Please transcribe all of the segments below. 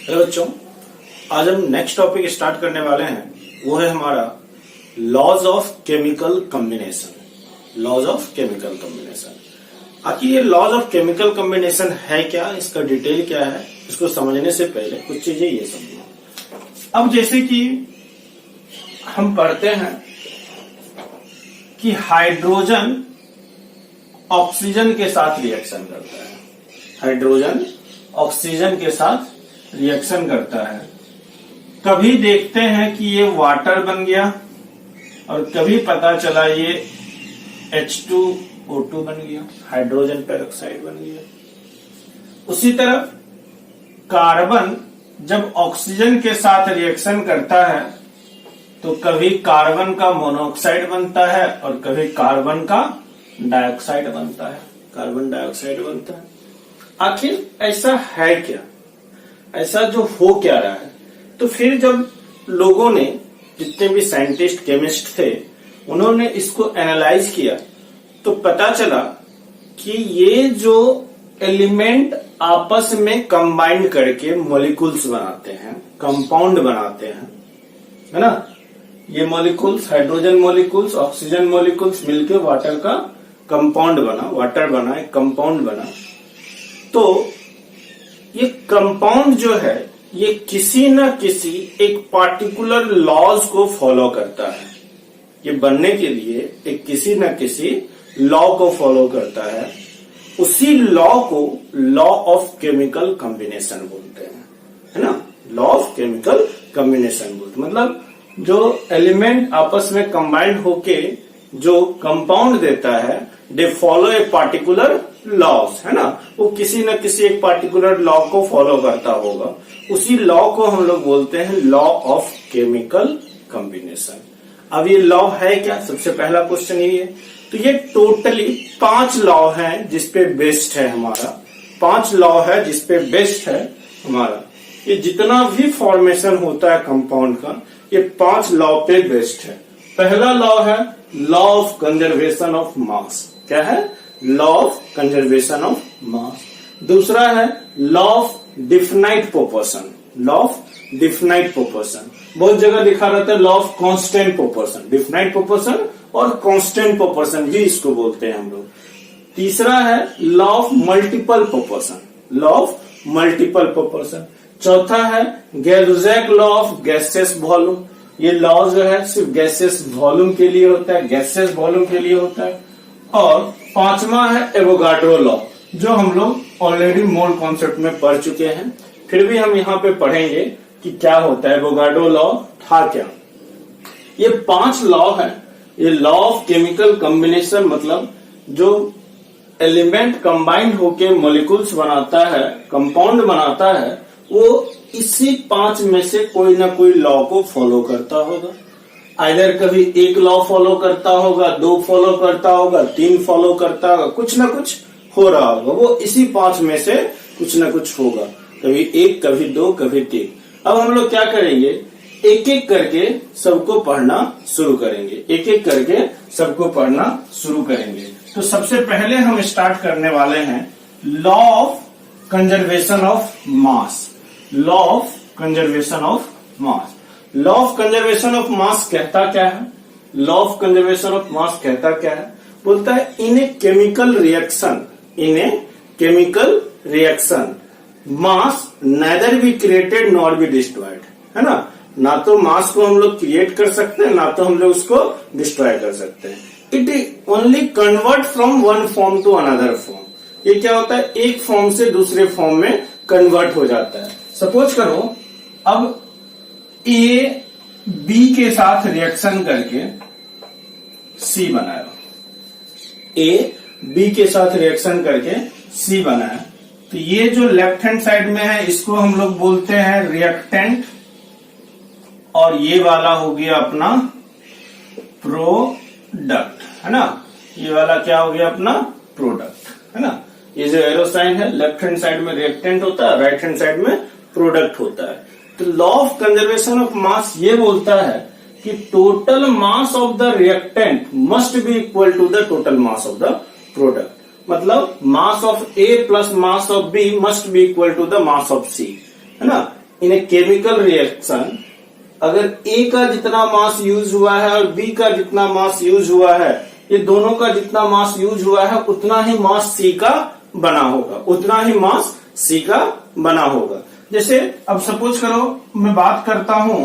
Hello बच्चों, आज हम नेक्स्ट टॉपिक स्टार्ट करने वाले हैं। वो है हमारा laws of chemical combination. Laws of chemical combination. आखिर ये लॉज ऑफ केमिकल कॉम्बिनेशन है क्या, इसका डिटेल क्या है, इसको समझने से पहले कुछ चीजें ये समझो। अब जैसे कि हम पढ़ते हैं कि हाइड्रोजन ऑक्सीजन के साथ रिएक्शन करता है। हाइड्रोजन ऑक्सीजन के साथ रिएक्शन करता है। कभी देखते हैं कि ये वाटर बन गया और कभी पता चला ये H2O2 बन गया, हाइड्रोजन पेरोक्साइड बन गया। उसी तरह कार्बन जब ऑक्सीजन के साथ रिएक्शन करता है तो कभी कार्बन का मोनोऑक्साइड बनता है और कभी कार्बन का डाइऑक्साइड बनता है, कार्बन डाइऑक्साइड बनता है। आखिर ऐसा है क्या, ऐसा जो हो क्या रहा है? तो फिर जब लोगों ने, जितने भी साइंटिस्ट केमिस्ट थे, उन्होंने इसको एनालाइज किया तो पता चला कि ये जो एलिमेंट आपस में कंबाइंड करके मॉलिक्यूल्स बनाते हैं, कंपाउंड बनाते हैं, है ना। ये molecules, hydrogen molecules, oxygen molecules मिलकर वाटर का कंपाउंड बना, वाटर बना, एक कंपाउंड बना। तो ये कंपाउंड जो है ये किसी न किसी एक पार्टिकुलर लॉज को फॉलो करता है। ये बनने के लिए एक किसी न किसी लॉ को फॉलो करता है। उसी लॉ को लॉ ऑफ केमिकल कॉम्बिनेशन बोलते हैं, है ना। लॉ ऑफ केमिकल कॉम्बिनेशन बोलते मतलब जो एलिमेंट आपस में कंबाइंड होके जो कंपाउंड देता है, they follow a particular laws, है ना। वो किसी न किसी एक पार्टिकुलर लॉ को फॉलो करता होगा। उसी लॉ को हम लोग बोलते हैं लॉ ऑफ केमिकल कॉम्बिनेशन। अब ये लॉ है क्या, सबसे पहला क्वेश्चन ये है। तो ये टोटली 5 लॉ हैं जिसपे बेस्ड है हमारा, 5 लॉ है जिसपे बेस्ड है हमारा। ये जितना भी फॉर्मेशन होता है कंपाउंड का, ये 5 लॉ पे बेस्ड है। पहला लॉ है law of conservation of mass. क्या है? लॉ ऑफ कंजर्वेशन ऑफ मास। दूसरा है law of definite proportion. Law of definite proportion बहुत जगह लिखा रहता है law of constant proportion. Definite proportion और कांस्टेंट प्रोपोर्शन भी इसको बोलते हैं हम लोग। तीसरा है law of multiple proportion. Law of multiple proportion. चौथा है गैलुजैक लॉ ऑफ गैसियस वॉल्यूम। ये लॉ जो है सिर्फ गैसियस वॉल्यूम के लिए होता है, गैसियस वॉल्यूम के लिए होता है। और पांचवा है एवोगाड्रो लॉ, जो हम लोग ऑलरेडी मोल कॉन्सेप्ट में पढ़ चुके हैं। फिर भी हम यहाँ पे पढ़ेंगे कि क्या होता है, एवोगाड्रो लॉ था क्या। ये 5 लॉ है। ये लॉ ऑफ केमिकल कॉम्बिनेशन मतलब जो एलिमेंट कंबाइंड होके मॉलिक्यूल्स बनाता है, कंपाउंड बनाता है, वो इसी 5 में से कोई ना कोई लॉ को फॉलो करता होगा। आइदर कभी एक लॉ फॉलो करता होगा, 2 फॉलो करता होगा, 3 फॉलो करता होगा, कुछ ना कुछ हो रहा होगा। वो इसी 5 में से कुछ ना कुछ होगा, कभी 1, कभी 2, कभी 3। अब हम लोग क्या करेंगे, एक एक करके सबको पढ़ना शुरू करेंगे, एक एक करके सबको पढ़ना शुरू करेंगे। तो सबसे पहले हम स्टार्ट करने वाले हैं law of conservation of mass. Law of conservation of mass. Law of conservation of mass कहता क्या है? Law of conservation of mass कहता क्या है? बोलता है in a chemical reaction, in a chemical reaction mass neither be created nor be destroyed, है ना। ना तो मास को हम लोग क्रिएट कर सकते हैं, ना तो हम लोग उसको डिस्ट्रॉय कर सकते हैं। It only convert from one form to another form. ये क्या होता है, एक फॉर्म से दूसरे फॉर्म में कन्वर्ट हो जाता है। सपोज करो अब ए बी के साथ रिएक्शन करके सी बनाया, ए बी के साथ रिएक्शन करके सी बनाया, तो ये जो लेफ्ट हैंड साइड में है इसको हम लोग बोलते हैं रिएक्टेंट, और ये वाला हो गया अपना प्रोडक्ट, है ना। ये वाला क्या हो गया, अपना प्रोडक्ट, है ना। ये जो एरो साइन है, लेफ्ट हैंड साइड में रिएक्टेंट होता है, राइट हैंड साइड में प्रोडक्ट होता है। तो law of conservation of mass ये बोलता है कि total mass of the reactant must be equal to the total mass of the product. मतलब mass of A plus mass of B must be equal to the mass of C, है ना। इन a chemical reaction अगर ए का जितना मास use हुआ है और B का जितना मास यूज हुआ है, ये दोनों का जितना मास यूज हुआ है उतना ही मास सी का बना होगा, उतना ही मास सी का बना होगा। जैसे अब सपोज करो मैं बात करता हूं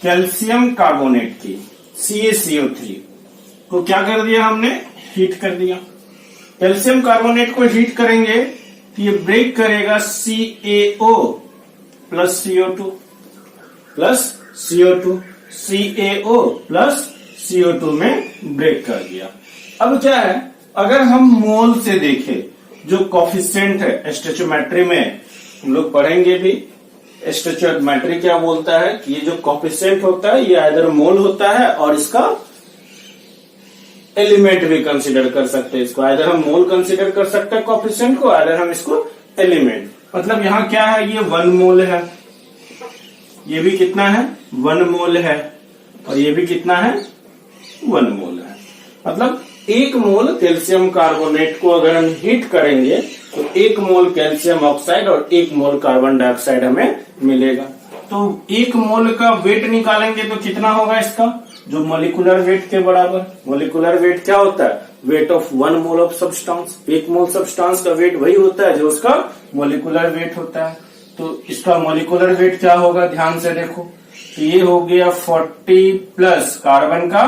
कैल्शियम कार्बोनेट की, CaCO3 को क्या कर दिया हमने, हीट कर दिया। कैल्शियम कार्बोनेट को हीट करेंगे तो ये ब्रेक करेगा CaO plus CO2 plus CO2, CaO plus CO2 में ब्रेक कर दिया। अब क्या है, अगर हम मोल से देखें, जो कॉफिशिएंट है स्टोइचियोमेट्री में हम लोग पढ़ेंगे भी, स्टोइचियोमेट्री क्या बोलता है कि ये जो कॉफिशिएंट होता है ये आइदर मोल होता है और इसका एलिमेंट भी कंसीडर कर सकते हैं। इसको आइदर हम मोल कंसीडर कर सकते हैं कॉफिशिएंट को, आइदर हम इसको एलिमेंट। मतलब यहाँ क्या है, ये 1 मोल है, ये भी कितना है 1 मोल है, और ये भी कितना है 1 मोल है। मतलब 1 मोल कैल्शियम कार्बोनेट को अगर हम हीट करेंगे तो 1 मोल कैल्शियम ऑक्साइड और 1 मोल कार्बन डाइऑक्साइड हमें मिलेगा। तो 1 मोल का वेट निकालेंगे तो कितना होगा इसका, जो मोलिकुलर वेट के बराबर। मोलिकुलर वेट क्या होता है, weight of 1 mole of substance. 1 mole substance का वेट वही होता है जो उसका मोलिकुलर वेट होता है। तो इसका मोलिकुलर वेट क्या होगा, ध्यान से देखो, तो ये हो गया 40 प्लस कार्बन का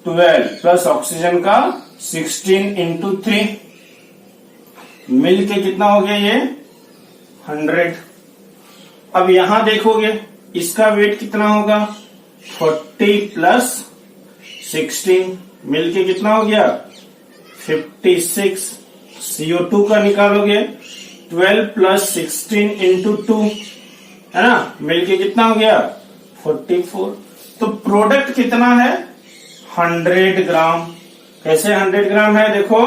12 प्लस ऑक्सीजन का 16 इंटू 3 मिल के कितना हो गया ये 100। अब यहां देखोगे इसका वेट कितना होगा, 40 प्लस 16 मिल के कितना हो गया 56। CO2 का निकालोगे 12 प्लस 16 इंटू 2 है ना, मिलके कितना हो गया 44। तो प्रोडक्ट कितना है 100 ग्राम। कैसे 100 ग्राम है, देखो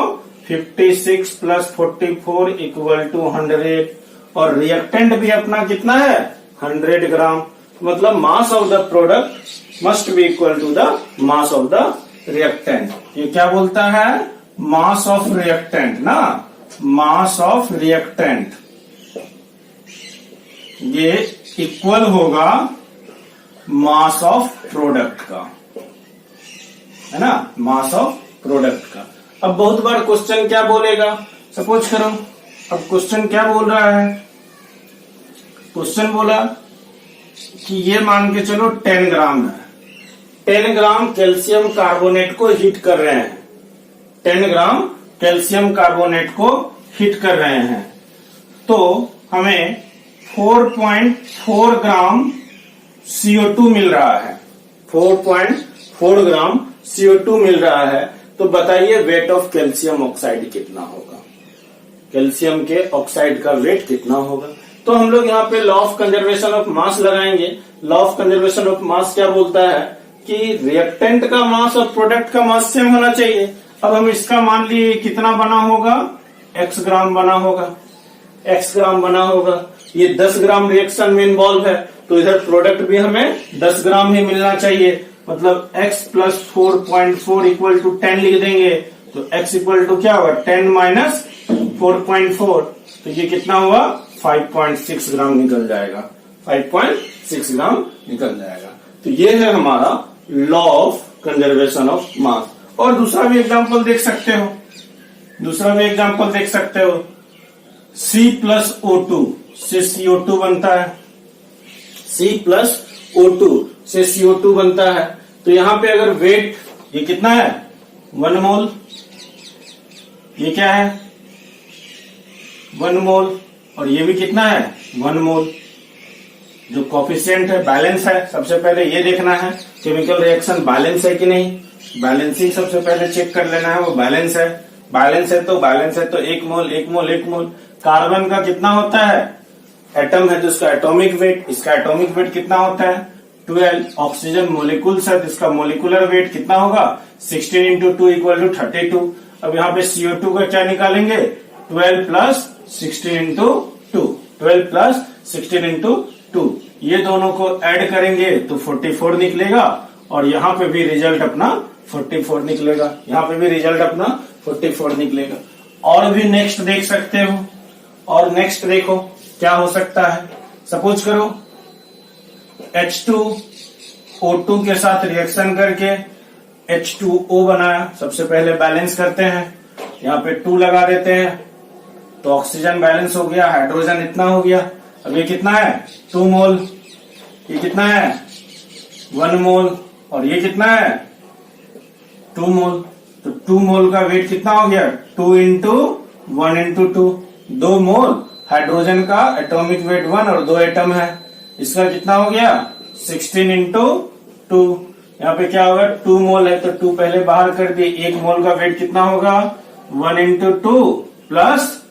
56 प्लस 44 इक्वल टू 100, और रिएक्टेंट भी अपना कितना है 100 ग्राम। मतलब mass of the product must be equal to the mass of the reactant. ये क्या बोलता है, मास ऑफ रिएक्टेंट ना, मास ऑफ रिएक्टेंट ये इक्वल होगा मास ऑफ प्रोडक्ट का, है ना, मास ऑफ प्रोडक्ट का। अब बहुत बार क्वेश्चन क्या बोलेगा, सपोज करो अब क्वेश्चन क्या बोल रहा है, क्वेश्चन बोला कि ये मान के चलो 10 ग्राम है, 10 ग्राम कैल्शियम कार्बोनेट को हीट कर रहे हैं, 10 ग्राम कैल्शियम कार्बोनेट को हीट कर रहे हैं, तो हमें 4.4 ग्राम CO2 मिल रहा है, 4.4 ग्राम CO2 मिल रहा है। तो बताइए वेट ऑफ कैल्शियम ऑक्साइड कितना होगा, कैल्शियम के ऑक्साइड का वेट कितना होगा। तो हम लोग यहाँ पे law of conservation of mass लगाएंगे। Law of conservation of mass क्या बोलता है कि रिएक्टेंट का मास और प्रोडक्ट का मास सेम होना चाहिए। अब हम इसका मान लिए कितना बना होगा, x ग्राम बना होगा, x ग्राम बना होगा। ये 10 ग्राम रिएक्शन में इन्वॉल्व है, तो इधर प्रोडक्ट भी हमें 10 ग्राम ही मिलना चाहिए। मतलब x प्लस 4.4 इक्वल टू 10 लिख देंगे, तो x इक्वल टू क्या होगा 10 माइनस 4.4, तो ये कितना हुआ 5.6 ग्राम निकल जाएगा, 5.6 ग्राम निकल जाएगा। तो ये है हमारा लॉ ऑफ कंजर्वेशन ऑफ मास। और दूसरा भी एग्जाम्पल देख सकते हो, दूसरा भी एग्जाम्पल देख सकते हो, C प्लस O2 से CO2 बनता है, C प्लस O2 से CO2 बनता है। तो यहां पे अगर वेट ये कितना है 1 मोल, ये क्या है 1 मोल, और ये भी कितना है 1 मोल। जो कोफिशिएंट है बैलेंस है, सबसे पहले ये देखना है केमिकल रिएक्शन बैलेंस है कि नहीं, बैलेंसिंग सबसे पहले चेक कर लेना है, वो बैलेंस है, बैलेंस है तो बैलेंस है तो 1 मोल 1 मोल 1 मोल। कार्बन का कितना होता है, एटम है तो इसका एटॉमिक वेट, इसका एटॉमिक वेट कितना होता है 12। ऑक्सीजन मोलिकुल्स है तो इसका मोलिकुलर वेट कितना होगा 16 इंटू 2 इक्वल टू 32। अब यहाँ पे CO2 का क्या निकालेंगे 12 प्लस 16 इंटू 2, 12 प्लस 16 इंटू 2, ये दोनों को ऐड करेंगे तो 44 निकलेगा, और यहाँ पे भी रिजल्ट अपना 44 निकलेगा, यहाँ पे भी रिजल्ट अपना 44 निकलेगा। और भी नेक्स्ट देख सकते हो, और नेक्स्ट देखो क्या हो सकता है। सपोज करो H2O2 के साथ रिएक्शन करके H2O बनाया। सबसे पहले बैलेंस करते हैं, यहाँ पे 2 लगा देते हैं तो ऑक्सीजन बैलेंस हो गया, हाइड्रोजन इतना हो गया। अब ये कितना है 2 मोल, ये कितना है 1 मोल और ये कितना है 2 मोल। तो 2 मोल का वेट कितना हो गया 2 इंटू 1 इंटू 2, 2 मोल। हाइड्रोजन का एटॉमिक वेट 1 और 2 एटम है, इसका कितना हो गया 16 इंटू 2। यहाँ पे क्या होगा 2 मोल है तो 2 पहले बाहर कर दिए, 1 मोल का वेट कितना होगा 1 इंटू 2 प्लस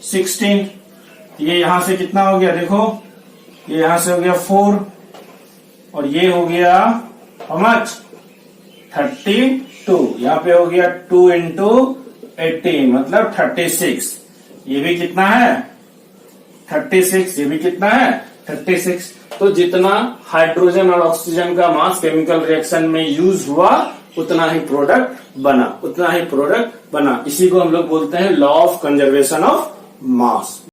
16। ये यहां से कितना हो गया देखो, ये यहां से हो गया 4 और ये हो गया हाउ मच 32। यहाँ पे हो गया 2 इंटू 18 मतलब 36। ये भी कितना है 36, ये भी कितना है 36। तो जितना हाइड्रोजन और ऑक्सीजन का मास केमिकल रिएक्शन में यूज हुआ उतना ही प्रोडक्ट बना, उतना ही प्रोडक्ट बना। इसी को हम लोग बोलते हैं law of conservation of mass.